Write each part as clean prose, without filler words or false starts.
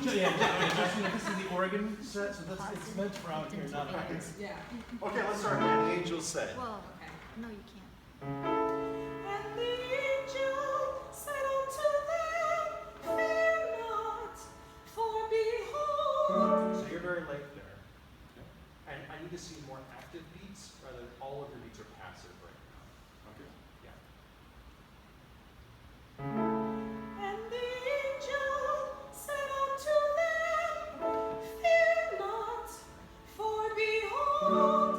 So yeah, this is the organ set, so it's meant for out here, not out here. Yeah. Okay, let's start again. The angel said. Well, Okay. no, you can't. And the angel said unto them, fear not, for behold. So you're very late there. And I need to see more active beats rather than all of your beats are passive right now. Okay. Yeah. And the angel said unto them, fear not, for behold,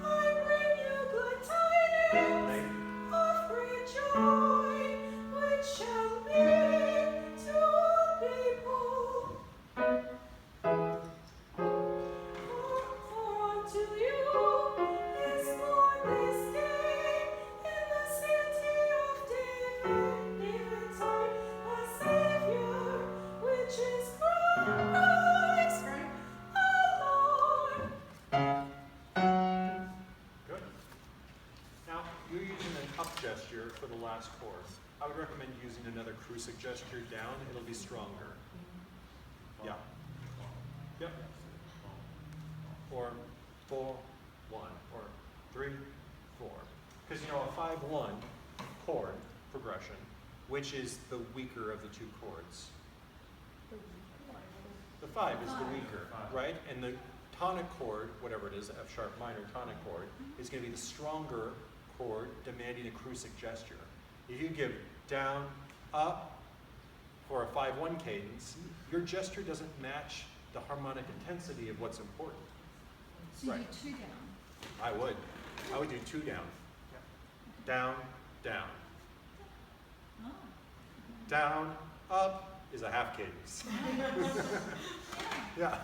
I bring you good tidings of great joy, which shall be to all people. For unto you is born this day in the city of David's heart, a Savior, which is Christ our Lord. Good. Now, you're using an up gesture for the last chord. I would recommend using another cruciate gesture down. It'll be stronger. Yeah. Yep. Or 4, 1, or 3, 4. Because you know a 5-1 chord progression, which is the weaker of the two chords. The 5 is the weaker, right? And the tonic chord, whatever it is, F sharp minor tonic chord, is going to be the stronger chord demanding a cruciate gesture. If you give down, up for a 5-1 cadence, your gesture doesn't match the harmonic intensity of what's important. So you Right. do 2 down. I would do 2 down. Down, down. Oh. Down, up is a half cadence. Yeah.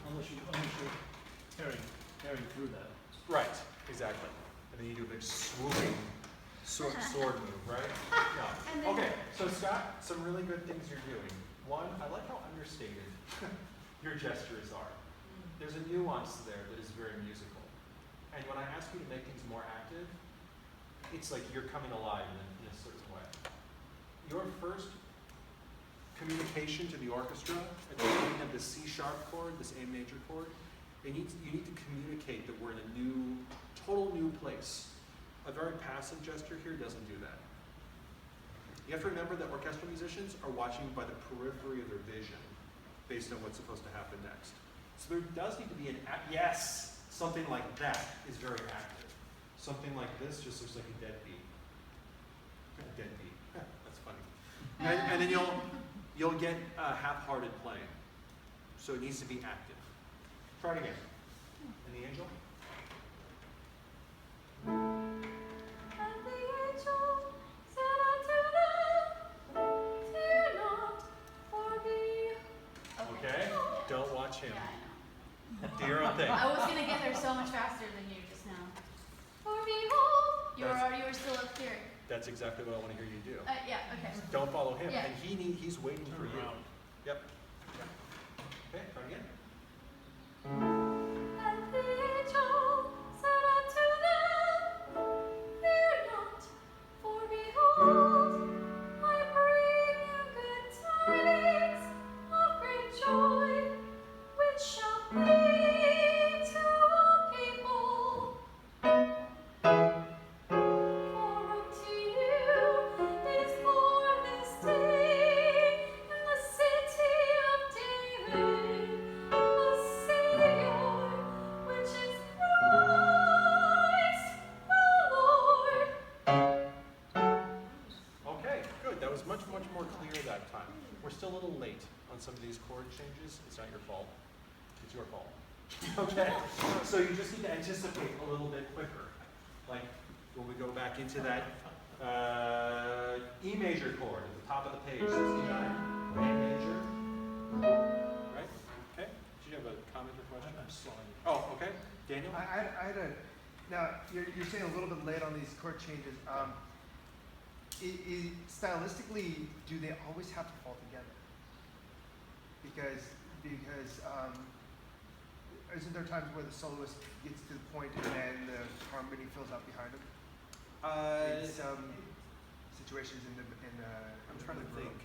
Unless you're tearing through that. Right, exactly. And then you do a big swooping sword move, right? Yeah. And then- Okay, so Scott, some really good things you're doing. One, I like how understated your gestures are. There's a nuance there that is very musical. And when I ask you to make things more active, it's like you're coming alive in a certain way. Your first communication to the orchestra at the beginning of the C sharp chord, this A major chord, you need to communicate that we're in a total new place. A very passive gesture here doesn't do that. You have to remember that orchestral musicians are watching by the periphery of their vision based on what's supposed to happen next. So there does need to be yes, something like that is very active. Something like this just looks like a dead beat. A dead beat. That's funny. And then you'll get half-hearted playing. So it needs to be active. Try it again. And the angel? And the angel said unto them, fear not, for behold. Okay. Don't watch him. Yeah, I know. Do your own thing. I was gonna get there so much faster than you just now. For behold. You were still up here. That's exactly what I want to hear you do. Yeah, okay. Don't follow him. Yeah. And he's waiting for Turn you. around. Yep. Okay, try it again. And the angel said unto them, fear not, for behold, I bring you good tidings of great joy, which shall be to all people. For unto you is born this day in the city of David a Savior, which is Christ the Lord. Okay, good. That was much, much more clear that time. We're still a little late on some of these chord changes. It's not your fault. It's your fault. Okay, so you just need to anticipate a little bit quicker. Like when we go back into that E major chord at the top of the page, 69, A major. Right? Okay. Did you have a comment or question? I'm slowing. Oh, okay. Daniel? I had a, now, you're saying a little bit late on these chord changes. Stylistically, do they always have to fall together? Because isn't there times where the soloist gets to the point and then the harmony fills out behind him? In some situations in the I'm trying to think.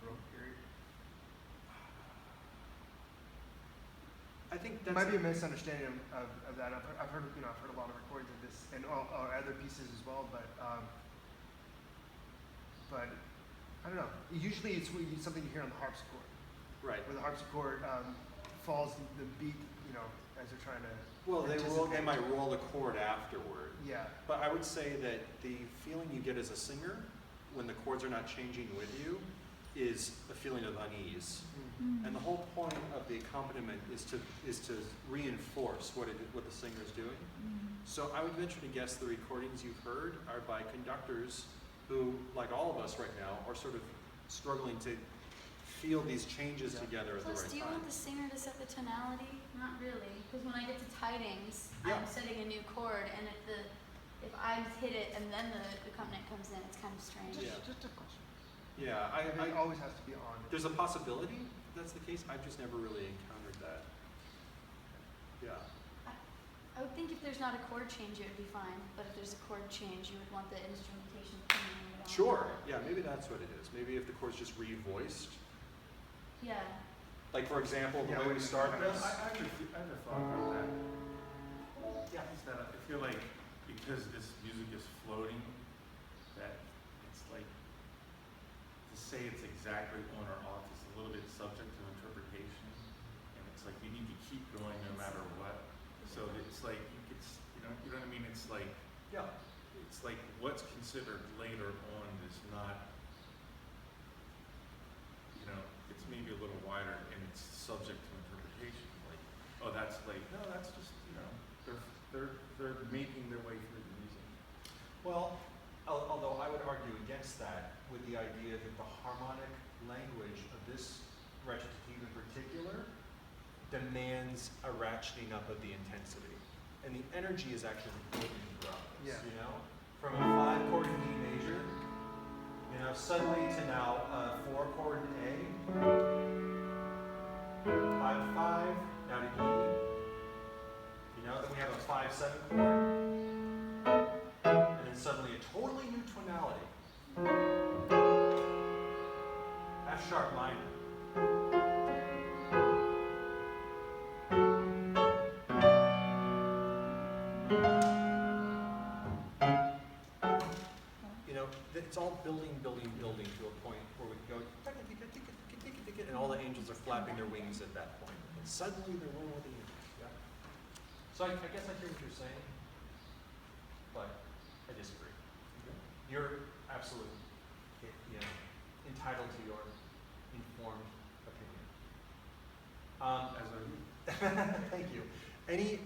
Baroque period. It might be a misunderstanding of that. I've heard a lot of recordings of this and or other pieces as well, but I don't know. Usually it's something you hear on the harpsichord, Right. where the harpsichord falls the beat, as they're trying to. Well, they anticipate. might roll the chord afterward. Yeah. But I would say that the feeling you get as a singer when the chords are not changing with you is a feeling of unease. Mm. And the whole point of the accompaniment is to reinforce what the singer is doing. So I would venture to guess the recordings you've heard are by conductors who, like all of us right now, are sort of struggling to feel these changes Yeah. together at the Plus, right do you time. want the singer to set the tonality? Not really, because when I get to tidings, Yeah. I'm setting a new chord, and if I hit it and then the accompaniment comes in, it's kind of strange. Yeah. Just a question. Yeah, It always has to be on. there's a possibility that's the case. I've just never really encountered that. Yeah. I would think if there's not a chord change, it would be fine. But if there's a chord change, you would want the instrumentation to come in. Sure. Yeah, maybe that's what it is. Maybe if the chord's just revoiced. Yeah. Like, for example, the Yeah, way we we- start I this. have a thought about that. Yeah. Is that I feel like because this music is floating, that it's like to say it's exactly on or off is a little bit subject to interpretation, and it's like you need to keep going no matter what. So it's like you know what I mean. It's like Yeah. what's considered later on is not. It's maybe a little wider and it's subject to interpretation. Like, oh, that's late. No, that's just they're making their way through the music. Well, although I would argue against that with the idea that the harmonic language of this recitative in particular demands a ratcheting up of the intensity. And the energy is actually building throughout this, Yeah. From a 5-chord D major, suddenly to now a 4-chord A, 5-5, now to E, then we have a 5-7 chord, and then suddenly a totally new tonality. F sharp minor. It's all building to a point where we go, and all the angels are flapping their wings at that point. And suddenly they're one with the angels. Yeah. So I guess I hear what you're saying, but I disagree. You're absolutely, entitled to your informed opinion. As are you. Thank you. Any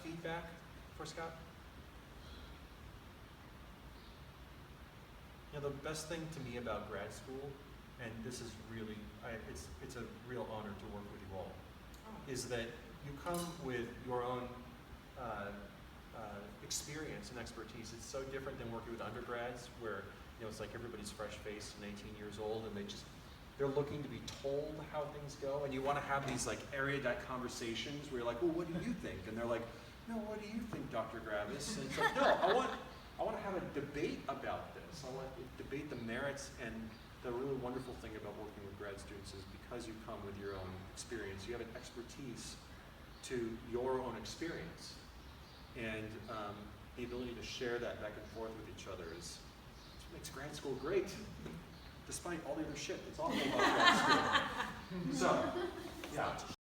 feedback for Scott? The best thing to me about grad school, and this is really, it's a real honor to work with you all, is that you come with your own experience and expertise. It's so different than working with undergrads where, it's like everybody's fresh-faced and 18 years old and they're looking to be told how things go, and you want to have these like erudite conversations where you're like, well, what do you think? And they're like, no, what do you think, Dr. Gravis? And it's like, no, I want to have a debate about this. I want to debate the merits, and the really wonderful thing about working with grad students is because you come with your own experience, you have an expertise to your own experience. And the ability to share that back and forth with each other is what makes grad school great, despite all the other shit that's awful about grad school. So, yeah.